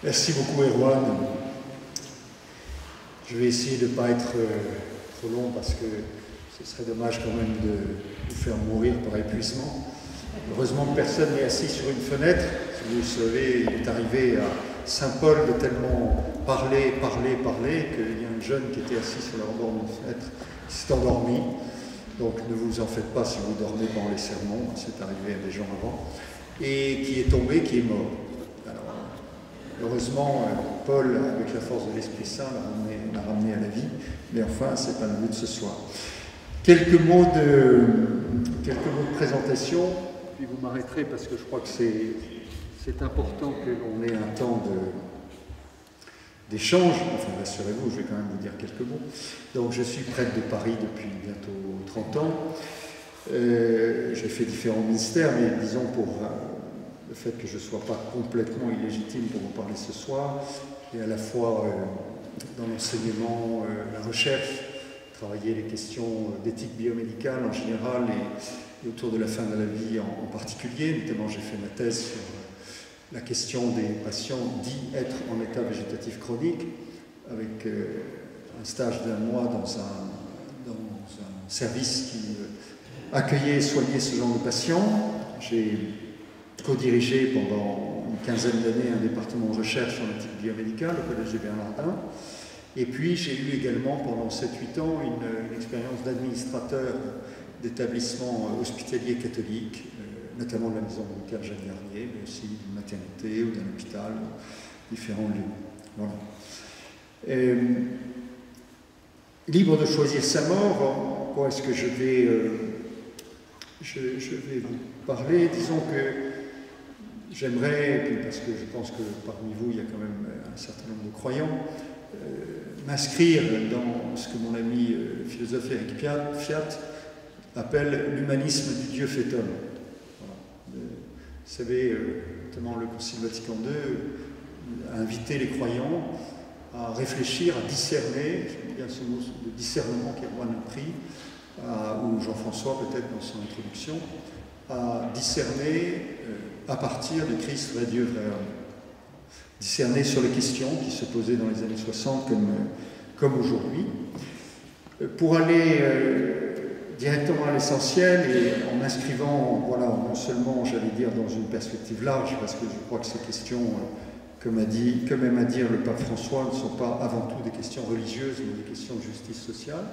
Merci beaucoup, Erwan. Je vais essayer de ne pas être trop long parce que ce serait dommage quand même de vous faire mourir par épuisement. Heureusement que personne n'est assis sur une fenêtre. Si vous le savez, il est arrivé à Saint-Paul de tellement parler qu'il y a un jeune qui était assis sur le rebord d'une fenêtre qui s'est endormi. Donc ne vous en faites pas si vous dormez pendant les sermons, c'est arrivé à des gens avant, et qui est tombé, qui est mort. Alors, heureusement, Paul, avec la force de l'Esprit Saint, l'a ramené à la vie, mais enfin, ce n'est pas le but de ce soir. Quelques mots de présentation, puis vous m'arrêterez parce que je crois que c'est important que l'on ait un temps d'échange. Enfin, rassurez-vous, je vais quand même vous dire quelques mots. Donc, je suis prêtre de Paris depuis bientôt 30 ans. J'ai fait différents ministères, mais disons pour le fait que je ne sois pas complètement illégitime pour vous parler ce soir, et à la fois dans l'enseignement, la recherche, travailler les questions d'éthique biomédicale en général et autour de la fin de la vie en particulier. Notamment, j'ai fait ma thèse sur la question des patients dits être en état végétatif chronique, avec un stage d'1 mois dans un service qui accueillait et soignait ce genre de patients. J'ai co-dirigé pendant une quinzaine d'années un département de recherche en éthique biomédicale au Collège des Bernardins. Et puis j'ai eu également pendant 7-8 ans une expérience d'administrateur d'établissements hospitaliers catholiques, notamment de la maison médicale Jacques Garnier, mais aussi d'une maternité ou d'un hôpital, différents lieux. Voilà. Libre de choisir sa mort, en quoi est-ce que je vais vous parler? Disons que j'aimerais, et puis parce que je pense que parmi vous il y a quand même un certain nombre de croyants, m'inscrire dans ce que mon ami philosophe Éric Fiat appelle l'humanisme du Dieu fait homme. Vous savez, notamment le Concile Vatican II a invité les croyants à réfléchir, à discerner, j'aime bien ce mot de discernement qu'Erwan a pris, ou Jean-François peut-être dans son introduction, à discerner à partir de Christ, vrai Dieu, vrai homme. Discerner sur les questions qui se posaient dans les années 60 comme aujourd'hui. Pour aller directement à l'essentiel et en m'inscrivant, voilà, non seulement, j'allais dire, dans une perspective large, parce que je crois que ces questions, comme aime à dire le pape François, ne sont pas avant tout des questions religieuses, mais des questions de justice sociale,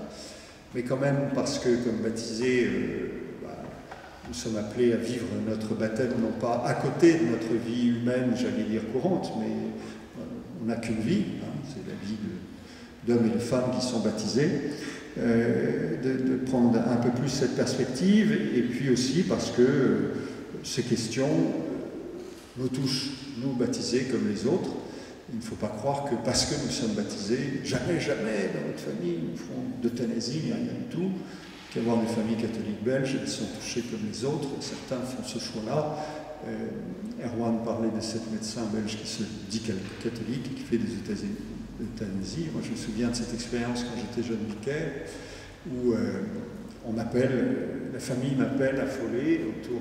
mais quand même parce que, comme baptisés, nous sommes appelés à vivre notre baptême, non pas à côté de notre vie humaine, j'allais dire courante, mais on n'a qu'une vie, hein, c'est la vie d'hommes et de femmes qui sont baptisés, de prendre un peu plus cette perspective, et puis aussi parce que ces questions nous touchent, nous baptisés comme les autres. Il ne faut pas croire que parce que nous sommes baptisés, jamais dans notre famille nous ferons d'euthanasie, rien du tout. Qu'avoir des familles catholiques belges, elles sont touchées comme les autres, certains font ce choix-là. Erwan parlait de cette médecin belge qui se dit catholique et qui fait des euthanasies. Moi je me souviens de cette expérience quand j'étais jeune vicaire, où la famille m'appelle affolée autour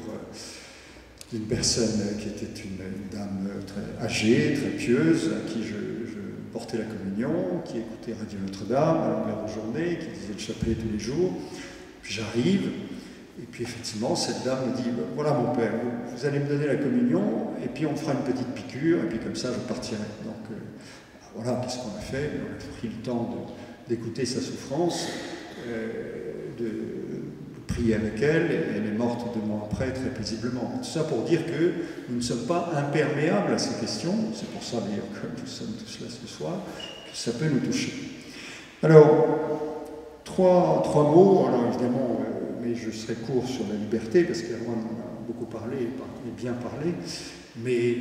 d'une personne qui était une dame très âgée, très pieuse, à qui je portais la communion, qui écoutait Radio Notre-Dame à longueur de journée, qui disait le chapelet tous les jours. Puis j'arrive, et puis effectivement, cette dame me dit « Voilà mon père, vous allez me donner la communion, et puis on me fera une petite piqûre, et puis comme ça je partirai. » Donc voilà, qu'est-ce qu'on a fait? On a pris le temps d'écouter sa souffrance, de prier avec elle, et elle est morte 2 mois après très paisiblement. Tout ça pour dire que nous ne sommes pas imperméables à ces questions, c'est pour ça d'ailleurs que nous sommes tous là ce soir, que ça peut nous toucher. Alors, Trois mots, alors évidemment, mais je serai court sur la liberté, parce qu'Erwan en a beaucoup parlé, et bien parlé, mais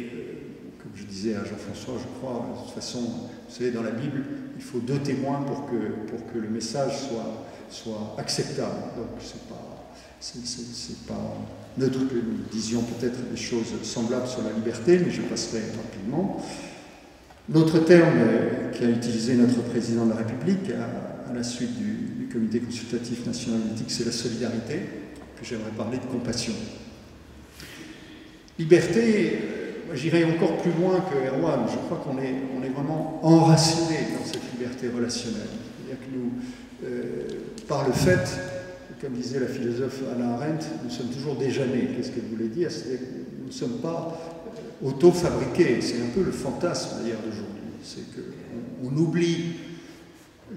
comme je disais à Jean-François, je crois, de toute façon, vous savez, dans la Bible, il faut 2 témoins pour que le message soit acceptable. Donc c'est pas neutre que nous disions peut-être des choses semblables sur la liberté, mais je passerai rapidement. L'autre terme qu'a utilisé notre président de la République à la suite du Comité consultatif national d'éthique, c'est la solidarité, que j'aimerais parler de compassion. Liberté, j'irai encore plus loin que Erwan. Je crois qu'on est vraiment enraciné dans cette liberté relationnelle. C'est-à-dire que nous, par le fait, comme disait la philosophe Hannah Arendt, nous sommes toujours déjà nés. Qu'est-ce qu'elle voulait dire? C'est-à-dire que nous ne sommes pas auto-fabriqués. C'est un peu le fantasme d'ailleurs d'aujourd'hui. C'est qu'on oublie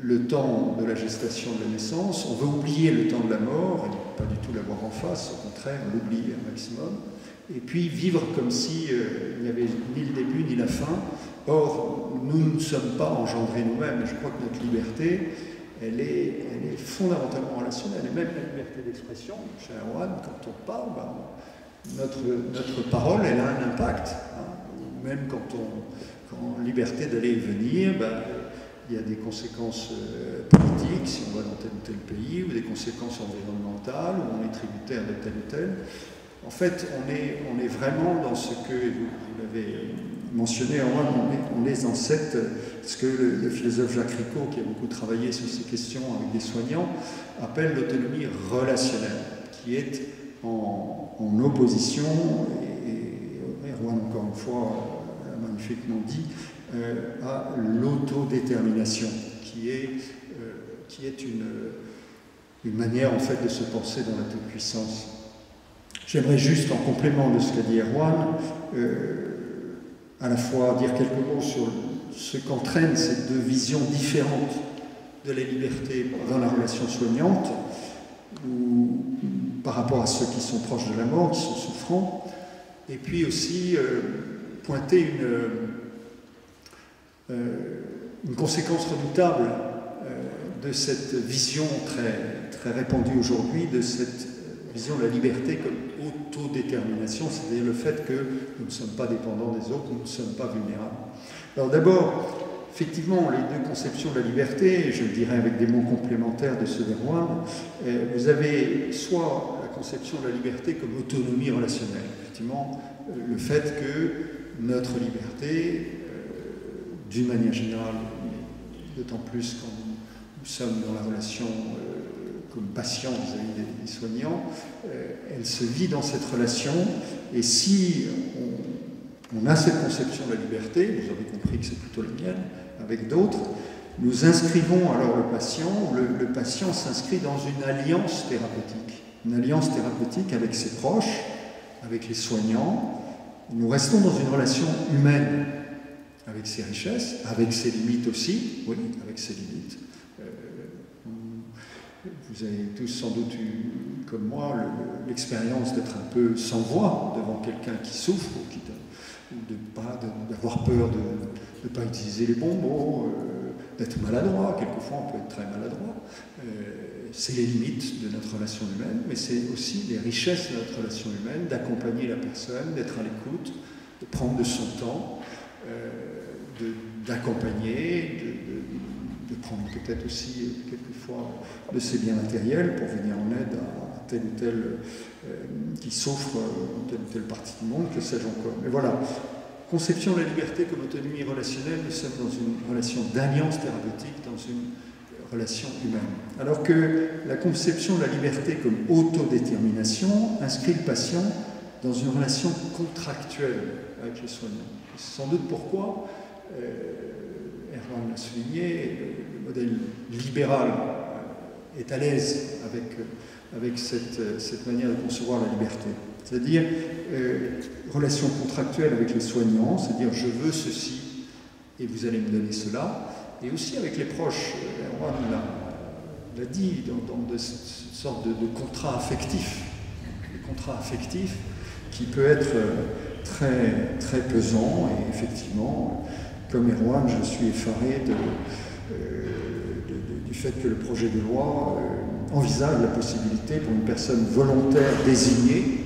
le temps de la gestation de la naissance, on veut oublier le temps de la mort, et pas du tout l'avoir en face, au contraire, on l'oublie un maximum, et puis vivre comme si il n'y avait ni le début ni la fin. Or, nous ne sommes pas engendrés nous-mêmes, et je crois que notre liberté, elle est fondamentalement relationnelle, et même la liberté d'expression, chez Erwan, quand on parle, notre parole, elle a un impact, hein. Même quand liberté d'aller et venir, il y a des conséquences politiques, si on va dans tel ou tel pays, ou des conséquences environnementales, ou on est tributaire de tel ou tel. En fait, on est vraiment dans ce que, vous l'avez mentionné, on est dans ce que le philosophe Jacques Ricot, qui a beaucoup travaillé sur ces questions avec des soignants, appelle l'autonomie relationnelle, qui est en opposition, et Erwan, encore une fois, l'a magnifiquement dit, à l'autodétermination, qui est une manière en fait de se penser dans la toute-puissance. J'aimerais juste, en complément de ce qu'a dit Erwan, à la fois dire quelques mots sur ce qu'entraînent ces deux visions différentes de la liberté dans la relation soignante, ou par rapport à ceux qui sont proches de la mort, qui sont souffrants, et puis aussi pointer une conséquence redoutable de cette vision très répandue aujourd'hui, de cette vision de la liberté comme autodétermination, c'est-à-dire le fait que nous ne sommes pas dépendants des autres, nous ne sommes pas vulnérables. Alors d'abord, effectivement, les deux conceptions de la liberté, je le dirais avec des mots complémentaires de ceux d'Erwan, vous avez soit la conception de la liberté comme autonomie relationnelle, effectivement, le fait que notre liberté, d'une manière générale, d'autant plus quand nous sommes dans la relation comme patient vis-à-vis des soignants, elle se vit dans cette relation, et si on a cette conception de la liberté, vous avez compris que c'est plutôt la mienne, avec d'autres, nous inscrivons alors le patient s'inscrit dans une alliance thérapeutique avec ses proches, avec les soignants. Nous restons dans une relation humaine, avec ses richesses, avec ses limites aussi, oui, avec ses limites. Vous avez tous sans doute eu, comme moi, l'expérience d'être un peu sans voix devant quelqu'un qui souffre, ou d'avoir peur de ne pas utiliser les bons mots, d'être maladroit. Quelquefois, on peut être très maladroit. C'est les limites de notre relation humaine, mais c'est aussi les richesses de notre relation humaine, d'accompagner la personne, d'être à l'écoute, de prendre de son temps, d'accompagner, de prendre peut-être aussi quelquefois de ses biens matériels pour venir en aide à tel ou tel qui souffre dans telle ou telle partie du monde, que sais-je encore. Mais voilà, conception de la liberté comme autonomie relationnelle, nous sommes dans une relation d'alliance thérapeutique, dans une relation humaine. Alors que la conception de la liberté comme autodétermination inscrit le patient dans une relation contractuelle avec les soignants. C'est sans doute pourquoi, Erwan l'a souligné, le modèle libéral est à l'aise avec cette manière de concevoir la liberté. C'est-à-dire relation contractuelle avec les soignants, c'est-à-dire je veux ceci et vous allez me donner cela, et aussi avec les proches. Erwan l'a dit, dans cette sorte de contrat affectif, le contrat affectif qui peut être très pesant, et effectivement, comme Erwan, je suis effaré du fait que le projet de loi envisage la possibilité pour une personne volontaire désignée,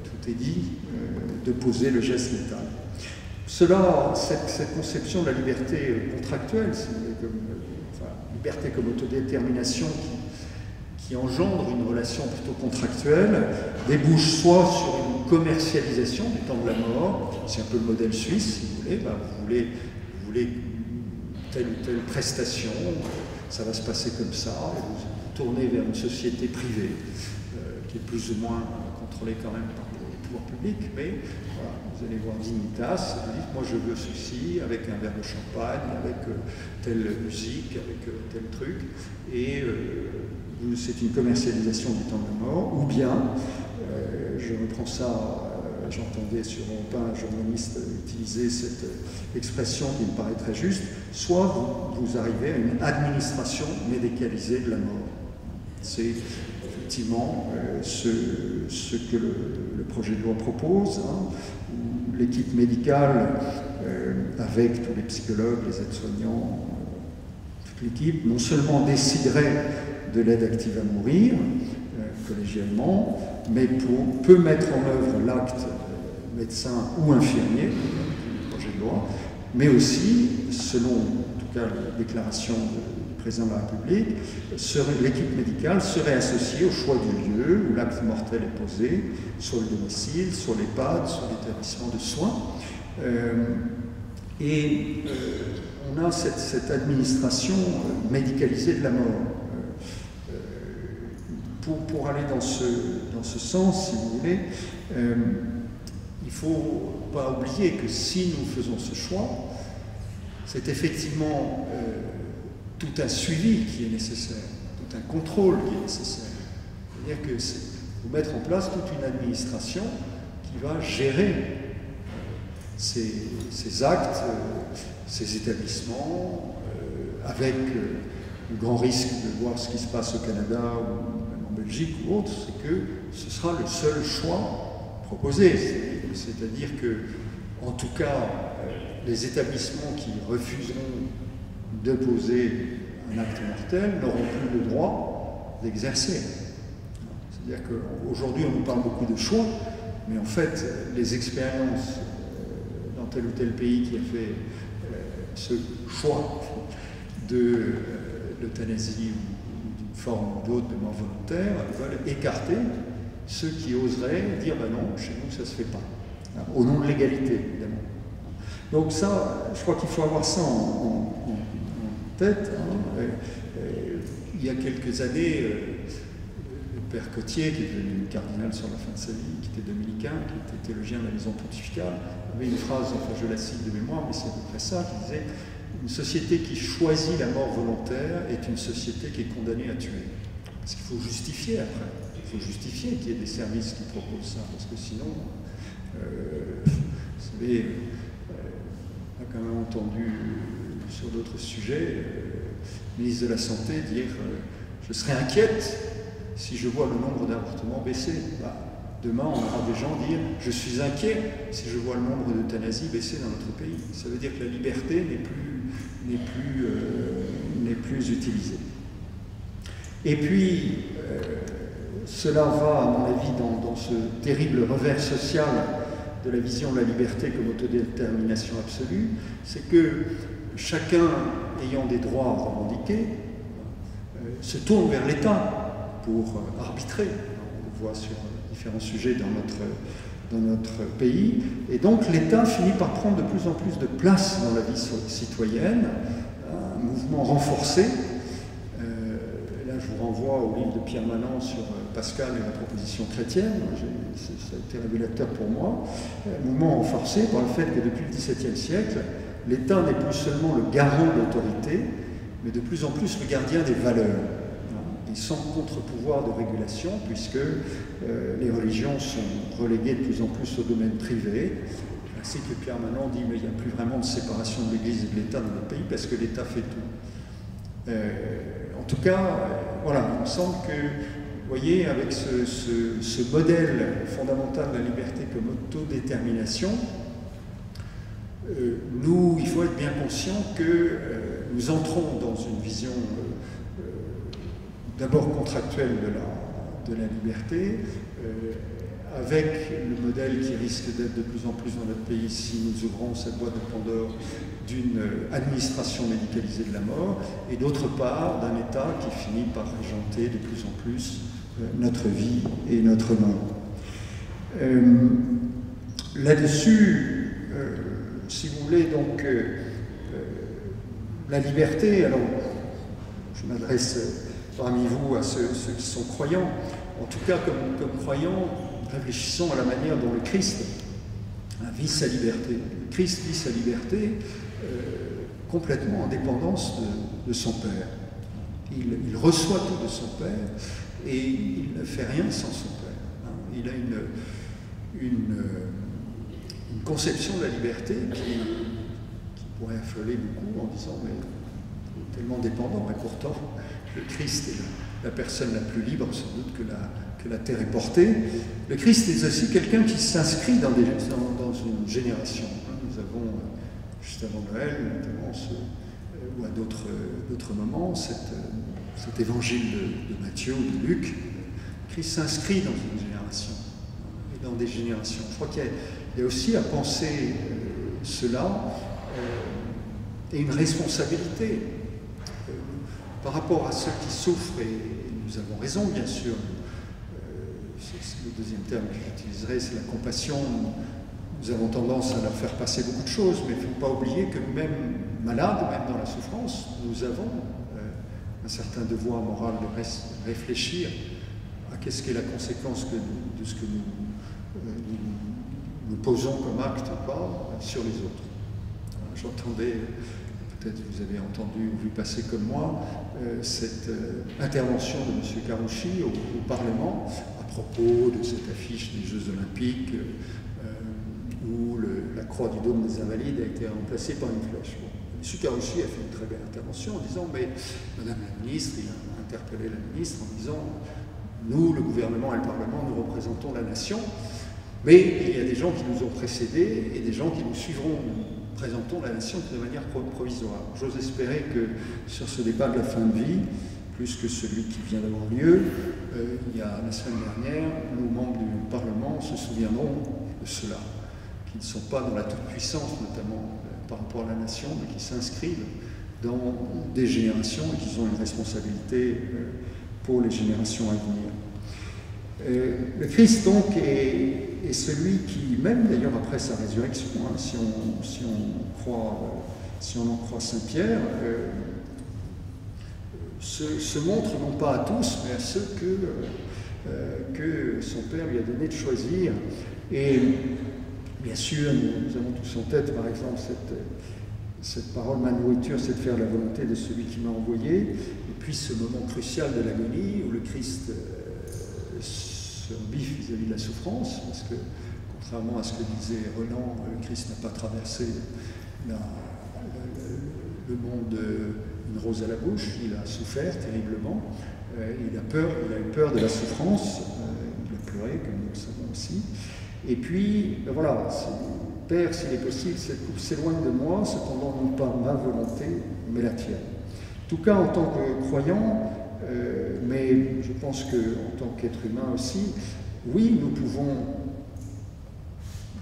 tout est dit, de poser le geste létal. Cette conception de la liberté contractuelle, liberté comme autodétermination qui engendre une relation plutôt contractuelle, débouche soit sur une commercialisation du temps de la mort, c'est un peu le modèle suisse, si vous voulez, vous voulez telle ou telle prestation, ça va se passer comme ça, et vous tournez vers une société privée, qui est plus ou moins contrôlée quand même pouvoirs publics, mais voilà, vous allez voir Dignitas, vous dites, moi je veux ceci, avec un verre de champagne, avec telle musique, avec tel truc, et c'est une commercialisation du temps de la mort, ou bien, je reprends ça, j'entendais sur Europe 1 un journaliste utiliser cette expression qui me paraît très juste, soit vous arrivez à une administration médicalisée de la mort. C'est effectivement ce que le projet de loi propose, hein, où l'équipe médicale, avec tous les psychologues, les aides-soignants, toute l'équipe, non seulement déciderait de l'aide active à mourir, collégialement, mais peut mettre en œuvre l'acte médecin ou infirmier, du projet de loi, mais aussi, selon en tout cas la déclaration du président de la République, l'équipe médicale serait associée au choix du lieu où l'acte mortel est posé, sur le domicile, sur l'EHPAD, sur l'établissement de soins. On a cette administration médicalisée de la mort. Pour aller dans ce sens, si vous voulez, il ne faut pas oublier que si nous faisons ce choix, c'est effectivement tout un suivi qui est nécessaire, tout un contrôle qui est nécessaire. C'est-à-dire que faut mettre en place toute une administration qui va gérer ces actes, ces établissements, avec le grand risque de voir ce qui se passe au Canada ou même en Belgique ou autre, c'est que ce sera le seul choix proposé. C'est-à-dire que, en tout cas, les établissements qui refuseront de poser un acte mortel n'auront plus le droit d'exercer. C'est-à-dire qu'aujourd'hui, on nous parle beaucoup de choix, mais en fait, les expériences dans tel ou tel pays qui a fait ce choix de l'euthanasie ou d'une forme ou d'autre de mort volontaire veulent écarter ceux qui oseraient dire ben non, chez nous ça ne se fait pas, au nom de l'égalité évidemment. Donc ça, je crois qu'il faut avoir ça en tête. Il y a quelques années, le père Cotier, qui est devenu cardinal sur la fin de sa vie, qui était dominicain, qui était théologien de la maison pontificale, avait une phrase, enfin je la cite de mémoire, mais c'est à peu près ça, qui disait « Une société qui choisit la mort volontaire est une société qui est condamnée à tuer. » Parce qu'il faut justifier après. Il faut justifier qu'il y ait des services qui proposent ça, parce que sinon, vous savez, on a quand même entendu sur d'autres sujets le ministre de la Santé dire je serais inquiète si je vois le nombre d'avortements baisser. Bah, demain, on aura des gens dire je suis inquiet si je vois le nombre d'euthanasies baisser dans notre pays. Ça veut dire que la liberté n'est plus utilisée. Et puis, cela va, à mon avis, dans ce terrible revers social de la vision de la liberté comme autodétermination absolue, c'est que chacun ayant des droits revendiqués se tourne vers l'État pour arbitrer. On le voit sur différents sujets dans notre pays. Et donc l'État finit par prendre de plus en plus de place dans la vie citoyenne, un mouvement renforcé. Là, je vous renvoie au livre de Pierre Manant sur Pascal et la proposition chrétienne. Ça a été révélateur pour moi. Un mouvement renforcé par le fait que depuis le XVIIe siècle, l'État n'est plus seulement le garant de l'autorité, mais de plus en plus le gardien des valeurs. Et sans contre-pouvoir de régulation, puisque les religions sont reléguées de plus en plus au domaine privé. Ainsi que Pierre Manant dit, mais il n'y a plus vraiment de séparation de l'Église et de l'État dans notre pays, parce que l'État fait tout. En tout cas, voilà, il me semble que, vous voyez, avec ce modèle fondamental de la liberté comme autodétermination, il faut être bien conscient que nous entrons dans une vision d'abord contractuelle de la liberté, avec le modèle qui risque d'être de plus en plus dans notre pays si nous ouvrons cette boîte de Pandore d'une administration médicalisée de la mort, et d'autre part d'un État qui finit par régenter de plus en plus notre vie et notre mort. Là-dessus, si vous voulez, donc, la liberté, alors je m'adresse parmi vous à ceux qui sont croyants, en tout cas comme croyants, réfléchissons à la manière dont le Christ vit sa liberté. Le Christ vit sa liberté complètement en dépendance de son Père. Il reçoit tout de son Père et il ne fait rien sans son Père. Il a une conception de la liberté qui pourrait affoler beaucoup en disant mais il est tellement dépendant, et pourtant le Christ est la personne la plus libre sans doute que la terre est portée. Le Christ est aussi quelqu'un qui s'inscrit dans une génération. Nous avons, juste avant Noël, notamment ou à d'autres moments, cet évangile de Matthieu ou de Luc. Christ s'inscrit dans une génération et dans des générations. Je crois qu'il y a aussi à penser cela et une responsabilité par rapport à ceux qui souffrent, et nous avons raison bien sûr. C'est le deuxième terme que j'utiliserai, c'est la compassion. Nous avons tendance à leur faire passer beaucoup de choses, mais il ne faut pas oublier que même malades, même dans la souffrance, nous avons un certain devoir moral de réfléchir à qu'est-ce qu'est la conséquence de ce que nous posons comme acte ou pas sur les autres. J'entendais, peut-être vous avez entendu ou vu passer comme moi, cette intervention de M. Karouchi au Parlement à propos de cette affiche des Jeux Olympiques où la croix du dôme des Invalides a été remplacée par une flèche. Bon. M. Karouchi a fait une très belle intervention en disant mais Madame la ministre, il a interpellé la ministre en disant nous, le gouvernement et le Parlement, nous représentons la nation, mais il y a des gens qui nous ont précédés et des gens qui nous suivront. Nous présentons la nation de manière provisoire. J'ose espérer que sur ce débat de la fin de vie, plus que celui qui vient d'avoir lieu, il y a la semaine dernière, nous, membres du Parlement, se souviendront de cela, qui ne sont pas dans la toute-puissance, notamment par rapport à la nation, mais qui s'inscrivent dans des générations et qui ont une responsabilité pour les générations à venir. Le Christ, donc, est celui qui, même d'ailleurs après sa résurrection, hein, si on en croit Saint Pierre, se montre non pas à tous, mais à ceux que son Père lui a donné de choisir. Et bien sûr, nous avons tous en tête, par exemple, cette parole, ma nourriture, c'est de faire la volonté de celui qui m'a envoyé. Et puis ce moment crucial de l'agonie où le Christ se rebiffe vis-à-vis de la souffrance, parce que contrairement à ce que disait Renan, le Christ n'a pas traversé le monde une rose à la bouche, il a souffert terriblement, il a eu peur de la souffrance, il a pleuré, comme nous le savons aussi. Et puis, ben voilà, Père, s'il est possible, cette coupe s'éloigne de moi, cependant non pas ma volonté, mais la tienne. En tout cas, en tant que croyant, mais je pense qu'en tant qu'être humain aussi, oui, nous pouvons,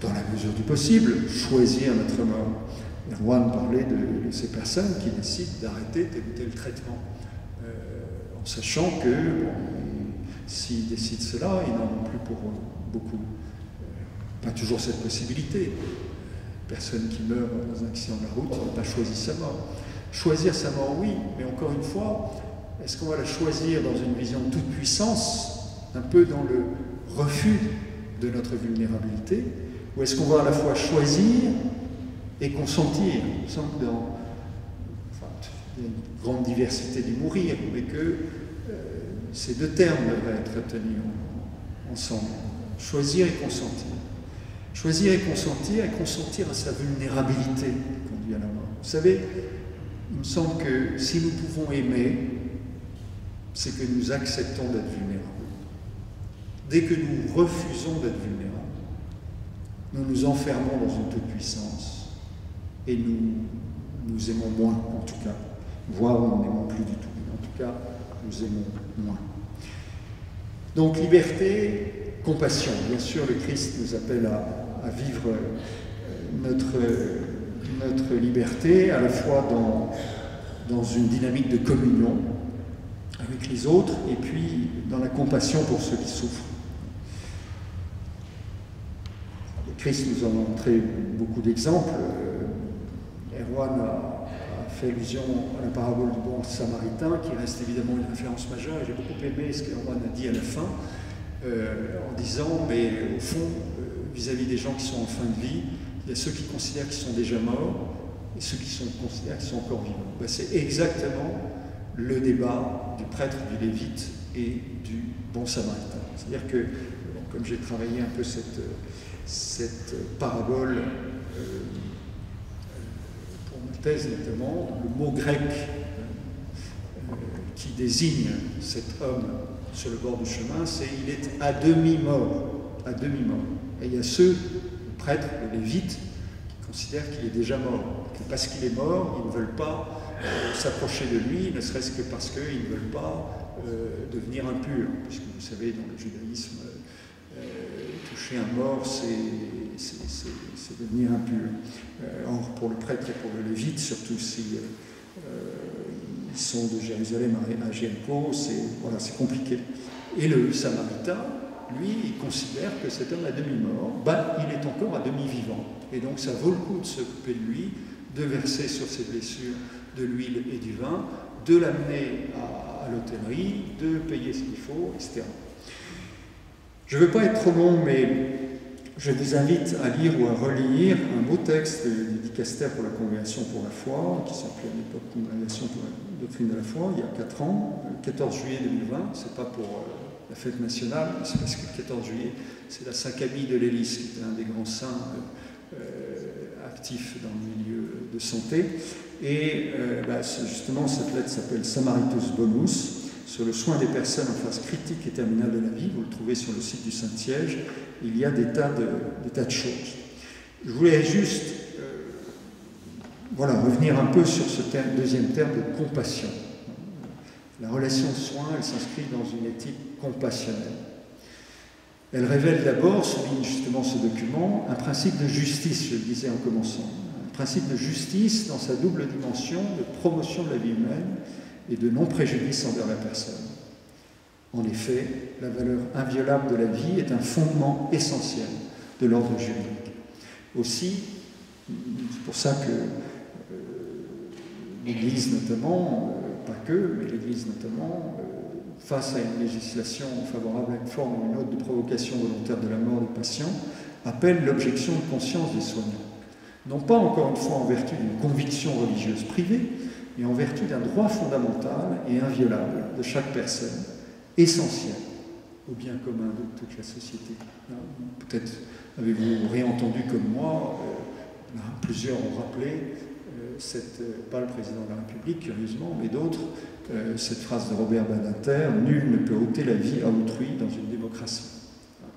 dans la mesure du possible, choisir notre mort. Erwan parlait de ces personnes qui décident d'arrêter tel ou tel traitement, en sachant que s'ils décident cela, ils n'en ont plus pour beaucoup. Pas toujours cette possibilité. Personne qui meurt dans un accident de la route n'a pas choisi sa mort. Choisir sa mort, oui, mais encore une fois, est-ce qu'on va la choisir dans une vision de toute puissance, un peu dans le refus de notre vulnérabilité, ou est-ce qu'on va à la fois choisir et consentir? Il me semble qu'il y a une grande diversité du mourir, mais que ces deux termes devraient être tenus ensemble. Choisir et consentir. Choisir et consentir à sa vulnérabilité conduit à la mort. Vous savez, il me semble que si nous pouvons aimer, c'est que nous acceptons d'être vulnérables. Dès que nous refusons d'être vulnérables, nous nous enfermons dans une toute-puissance et nous aimons moins, en tout cas, voire nous n'aimons plus du tout. En tout cas, nous aimons moins. Donc, liberté, compassion. Bien sûr, le Christ nous appelle à vivre notre liberté, à la fois dans une dynamique de communion avec les autres, et puis dans la compassion pour ceux qui souffrent. Le Christ nous en a montré beaucoup d'exemples. Erwan a fait allusion à la parabole du bon samaritain, qui reste évidemment une référence majeure, et j'ai beaucoup aimé ce qu'Erwan a dit à la fin. en disant, mais au fond, vis-à-vis des gens qui sont en fin de vie, il y a ceux qui considèrent qu'ils sont déjà morts et ceux qui considèrent qu'ils sont encore vivants. Ben, c'est exactement le débat du prêtre, du lévite et du bon samaritain. C'est-à-dire que, comme j'ai travaillé un peu cette parabole pour ma thèse notamment, le mot grec qui désigne cet homme sur le bord du chemin, c'est « il est à demi mort ». À demi mort. Et il y a ceux, le prêtre, le lévite, qui considèrent qu'il est déjà mort. Que parce qu'il est mort, ils ne veulent pas s'approcher de lui, ne serait-ce que parce qu'ils ne veulent pas devenir impurs. Puisque vous savez, dans le judaïsme, toucher un mort, c'est devenir impur. Or, pour le prêtre et pour le lévite, surtout si ils sont de Jérusalem à Jéricho, c'est compliqué. Et le samaritain, lui, il considère que cet homme à demi-mort, il est encore à demi-vivant. Et donc ça vaut le coup de s'occuper de lui, de verser sur ses blessures de l'huile et du vin, de l'amener à l'hôtellerie, de payer ce qu'il faut, etc. Je ne veux pas être trop long, mais je vous invite à lire ou à relire un beau texte du Dicaster pour la Congrégation pour la foi, qui s'appelait à l'époque Congrégation pour la doctrine de la foi, il y a 4 ans, le 14 juillet 2020, c'est pas pour la fête nationale, c'est parce que le 14 juillet, c'est la Saint Camille de l'Hélice, qui était un des grands saints actifs dans le milieu de santé. Et justement, cette lettre s'appelle Samaritus Bonus, sur le soin des personnes en phase critique et terminale de la vie. Vous le trouvez sur le site du Saint-Siège. Il y a des tas de choses. Je voulais juste revenir un peu sur ce deuxième terme de compassion. La relation de soin, elle s'inscrit dans une éthique compassionnelle. Elle révèle d'abord, souligne justement ce document, un principe de justice, je le disais en commençant. Un principe de justice dans sa double dimension de promotion de la vie humaine et de non-préjudice envers la personne. En effet, la valeur inviolable de la vie est un fondement essentiel de l'ordre juridique. Aussi, c'est pour ça que l'Église notamment, pas que, mais l'Église notamment, face à une législation favorable à une forme ou une autre de provocation volontaire de la mort des patients, appelle l'objection de conscience des soignants. Non pas encore une fois en vertu d'une conviction religieuse privée, mais en vertu d'un droit fondamental et inviolable de chaque personne, essentiel au bien commun de toute la société. Peut-être avez-vous réentendu comme moi, plusieurs ont rappelé, pas le président de la République, curieusement, mais d'autres, cette phrase de Robert Badinter, « Nul ne peut ôter la vie à autrui dans une démocratie ».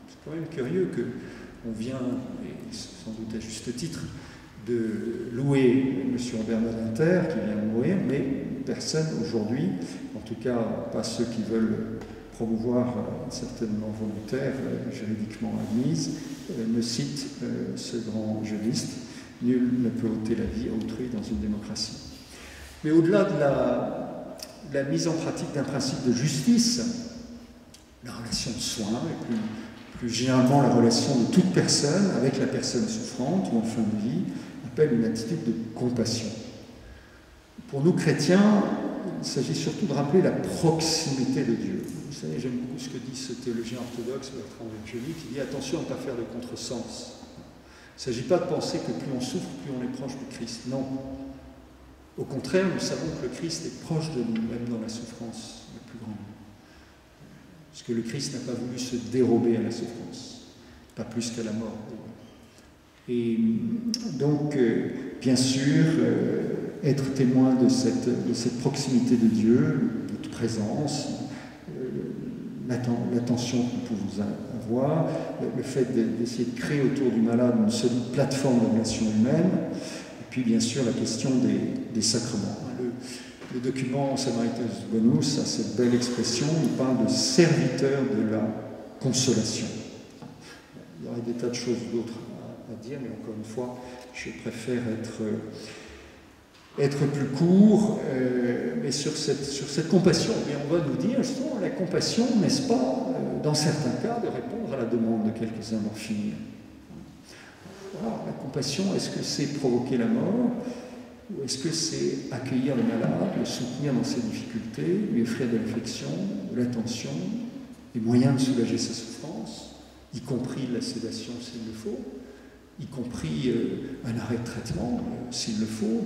C'est quand même curieux qu'on vient, et sans doute à juste titre, de louer M. Robert Badinter, qui vient de mourir, mais personne aujourd'hui, en tout cas pas ceux qui veulent promouvoir certainement volontaire, juridiquement admise, ne cite ce grand juriste. Nul ne peut ôter la vie à autrui dans une démocratie. Mais au-delà de la mise en pratique d'un principe de justice, la relation de soin, et plus généralement la relation de toute personne avec la personne souffrante ou en fin de vie, appelle une attitude de compassion. Pour nous chrétiens, il s'agit surtout de rappeler la proximité de Dieu. Vous savez, j'aime beaucoup ce que dit ce théologien orthodoxe, Bertrand Vergely, qui dit « Attention à ne pas faire de contresens ». Il ne s'agit pas de penser que plus on souffre, plus on est proche du Christ. Non. Au contraire, nous savons que le Christ est proche de nous, même dans la souffrance la plus grande. Parce que le Christ n'a pas voulu se dérober à la souffrance, pas plus qu'à la mort. Et donc, bien sûr, être témoin de cette proximité de Dieu, notre présence, l'attention que nous pouvons avoir, le fait d'essayer de créer autour du malade une solide plateforme de relations humaines, et puis bien sûr la question des sacrements. Le document Samaritus Bonus a cette belle expression, il parle de serviteur de la consolation. Il y aurait des tas de choses d'autres à dire, mais encore une fois, je préfère être plus court, mais sur cette compassion, mais on va nous dire, justement, la compassion, n'est-ce pas, dans certains cas, de répondre à la demande de quelques-uns d'en finir. Voilà, la compassion, est-ce que c'est provoquer la mort, ou est-ce que c'est accueillir le malade, le soutenir dans ses difficultés, lui offrir de l'affection, de l'attention, les moyens de soulager sa souffrance, y compris la sédation s'il le faut, y compris un arrêt de traitement s'il le faut.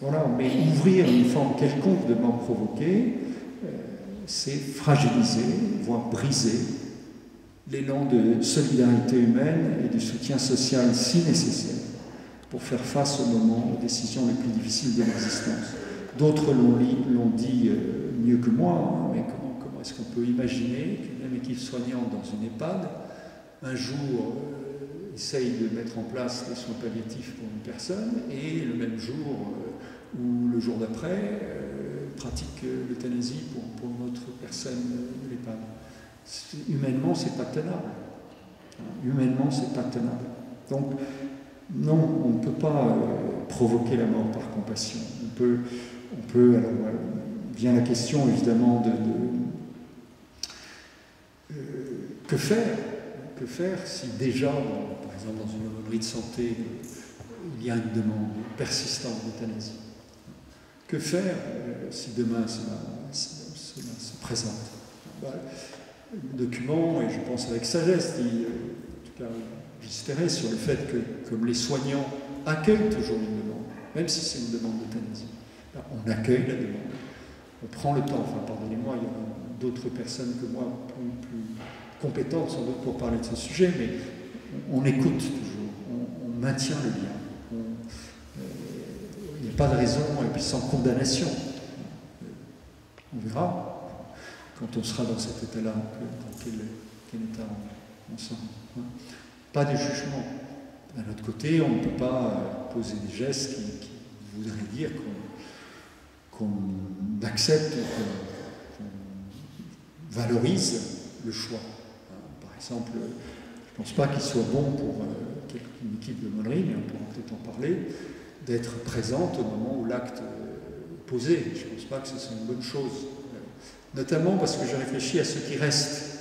Voilà, mais ouvrir une forme quelconque de mort provoquée, c'est fragiliser, voire briser l'élan de solidarité humaine et du soutien social si nécessaire pour faire face au moment aux décisions les plus difficiles de l'existence. D'autres l'ont dit mieux que moi, mais comment est-ce qu'on peut imaginer qu'une même équipe soignante dans une EHPAD, un jour, essaye de mettre en place des soins palliatifs pour une personne, et le même jour ou le jour d'après, pratique l'euthanasie pour une autre personne de l'EHPAD. Humainement, c'est pas tenable. Humainement, c'est pas tenable. Donc, non, on ne peut pas provoquer la mort par compassion. On peut alors, vient la question évidemment que faire si déjà, par exemple dans une aumônerie de santé, il y a une demande persistante d'euthanasie? Que faire si demain cela se présente? Le document, et je pense avec sagesse, dit, en tout cas, j'espérais sur le fait que, comme les soignants accueillent toujours une demande, même si c'est une demande d'euthanasie, on accueille la demande, on prend le temps, enfin pardonnez-moi, il y a d'autres personnes que moi plus compétentes sans doute pour parler de ce sujet, mais on écoute toujours, on maintient le lien, il n'y a pas de raison, et puis sans condamnation. On verra quand on sera dans cet état-là, dans quel état on sera. Pas de jugement. D'un autre côté, on ne peut pas poser des gestes qui voudraient dire qu'on accepte, qu'on valorise le choix. Par exemple, je ne pense pas qu'il soit bon pour une équipe de aumônerie, mais on pourra peut-être en parler, d'être présente au moment où l'acte est posé. Je ne pense pas que ce soit une bonne chose. Notamment parce que je réfléchis à ce qui reste.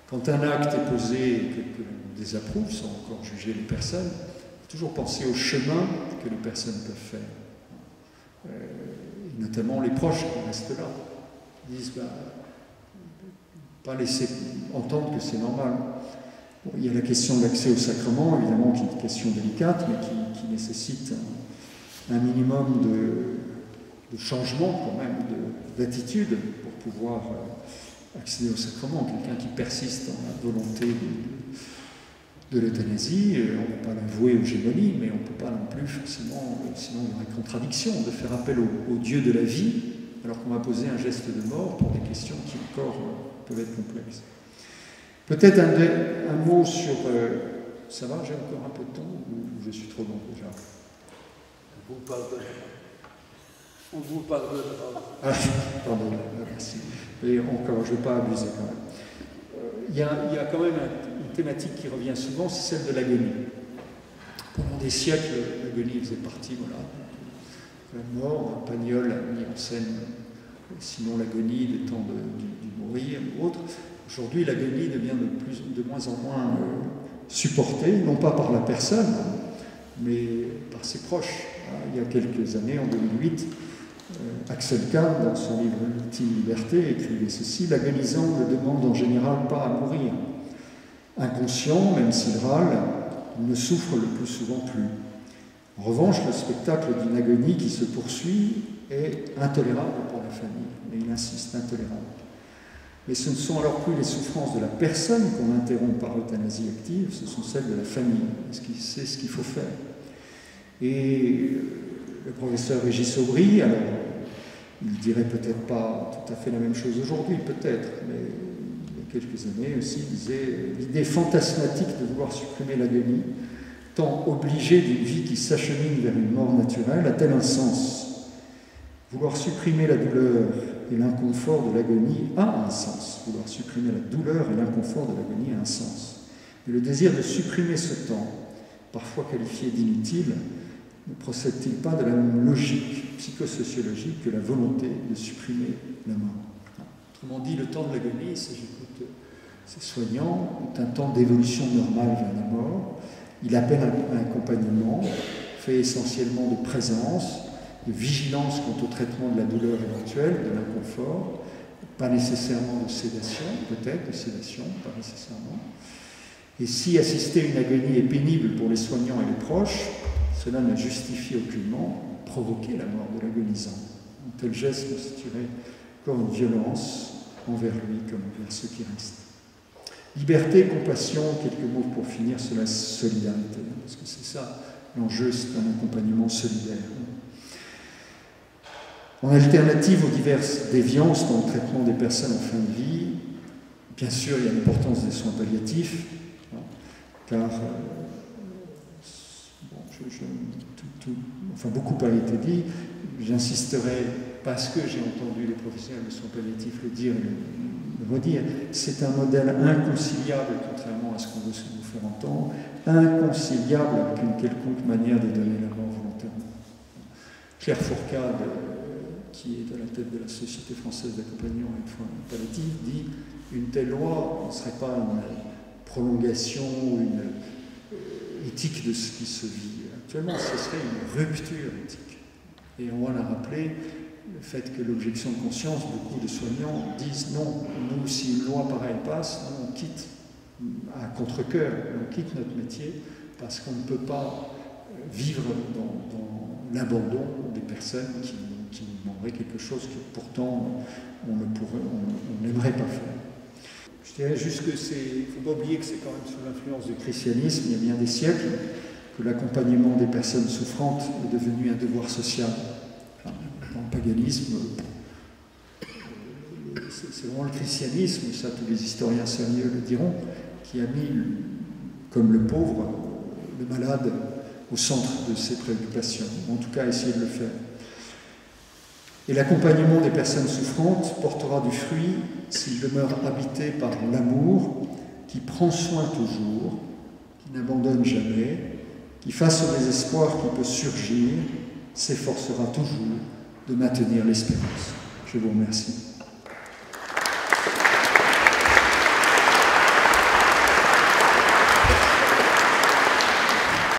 Quand un acte est posé et que l'on désapprouve, sans encore juger les personnes, il faut toujours penser au chemin que les personnes peuvent faire. Et notamment les proches qui restent là. Ils disent, pas laisser entendre que c'est normal. Bon, il y a la question de l'accès au sacrement, évidemment, qui est une question délicate, mais qui nécessite un minimum de changement quand même, d'attitude pour pouvoir accéder au sacrement. Quelqu'un qui persiste dans la volonté de l'euthanasie, on ne peut pas l'avouer aux gémonies, mais on ne peut pas non plus forcément, sinon il y aurait contradiction, de faire appel au Dieu de la vie, alors qu'on va poser un geste de mort pour des questions qui encore peuvent être complexes. Peut-être un mot sur... ça va, j'ai encore un peu de temps ou je suis trop long déjà? On vous pardonnera. Ah, pardon, merci. Mais encore, je ne vais pas abuser quand même. Il y a quand même une thématique qui revient souvent, c'est celle de l'agonie. Pendant des siècles, l'agonie faisait partie, voilà, de la mort. Pagnol a mis en scène, sinon l'agonie des temps du mourir ou autre. Aujourd'hui, l'agonie devient de moins en moins supportée, non pas par la personne, mais par ses proches. Il y a quelques années, en 2008, Axel Kahn, dans son livre L'ultime liberté, écrivait ceci: l'agonisant ne demande en général pas à mourir. Inconscient, même s'il râle, il ne souffre le plus souvent plus. En revanche, le spectacle d'une agonie qui se poursuit est intolérable pour la famille, mais il insiste, intolérable. Mais ce ne sont alors plus les souffrances de la personne qu'on interrompt par euthanasie active, ce sont celles de la famille. C'est ce qu'il faut faire. Et le professeur Régis Aubry, alors, il dirait peut-être pas tout à fait la même chose aujourd'hui, peut-être, mais il y a quelques années aussi, il disait l'idée fantasmatique de vouloir supprimer l'agonie, tant obligée d'une vie qui s'achemine vers une mort naturelle, a-t-elle un sens? Vouloir supprimer la douleur et l'inconfort de l'agonie a un sens. Vouloir supprimer la douleur et l'inconfort de l'agonie a un sens. Mais le désir de supprimer ce temps, parfois qualifié d'inutile, ne procède-t-il pas de la même logique psychosociologique que la volonté de supprimer la mort? Autrement dit, le temps de l'agonie, si j'écoute ces soignants, est un temps d'évolution normale vers la mort. Il appelle un accompagnement, fait essentiellement de présence, de vigilance quant au traitement de la douleur éventuelle, de l'inconfort, pas nécessairement de sédation, peut-être de sédation, pas nécessairement. Et si assister à une agonie est pénible pour les soignants et les proches, cela ne justifie aucunement provoquer la mort de l'agonisant. Un tel geste constituerait comme une violence envers lui comme envers ceux qui restent. Liberté, compassion, quelques mots pour finir sur la solidarité, parce que c'est ça l'enjeu, c'est un accompagnement solidaire. En alternative aux diverses déviances dans le traitement des personnes en fin de vie, bien sûr, il y a l'importance des soins palliatifs, car beaucoup a été dit. J'insisterai parce que j'ai entendu les professionnels de soins palliatifs le dire et le redire. C'est un modèle inconciliable, contrairement à ce qu'on veut nous faire entendre, inconciliable avec une quelconque manière de donner la mort volontairement. Claire Fourcade, qui est à la tête de la Société française d'accompagnement et de soins palliatifs, dit une telle loi ne serait pas une prolongation ou une éthique de ce qui se vit actuellement, ce serait une rupture éthique. Et on va la rappeler, le fait que l'objection de conscience, beaucoup de soignants disent non, nous, si une loi pareille passe, on quitte à contre-cœur, on quitte notre métier parce qu'on ne peut pas vivre dans l'abandon des personnes qui nous demanderaient quelque chose que pourtant on n'aimerait pas faire. Je dirais juste que il ne faut pas oublier que c'est quand même sous l'influence du christianisme, il y a bien des siècles, que l'accompagnement des personnes souffrantes est devenu un devoir social. Dans le paganisme, c'est vraiment le christianisme, ça tous les historiens sérieux le diront, qui a mis, comme le pauvre, le malade, au centre de ses préoccupations, ou en tout cas essayer de le faire. Et l'accompagnement des personnes souffrantes portera du fruit s'il demeure habité par l'amour qui prend soin toujours, qui n'abandonne jamais, qui, face au désespoir qui peut surgir, s'efforcera toujours de maintenir l'espérance. Je vous remercie.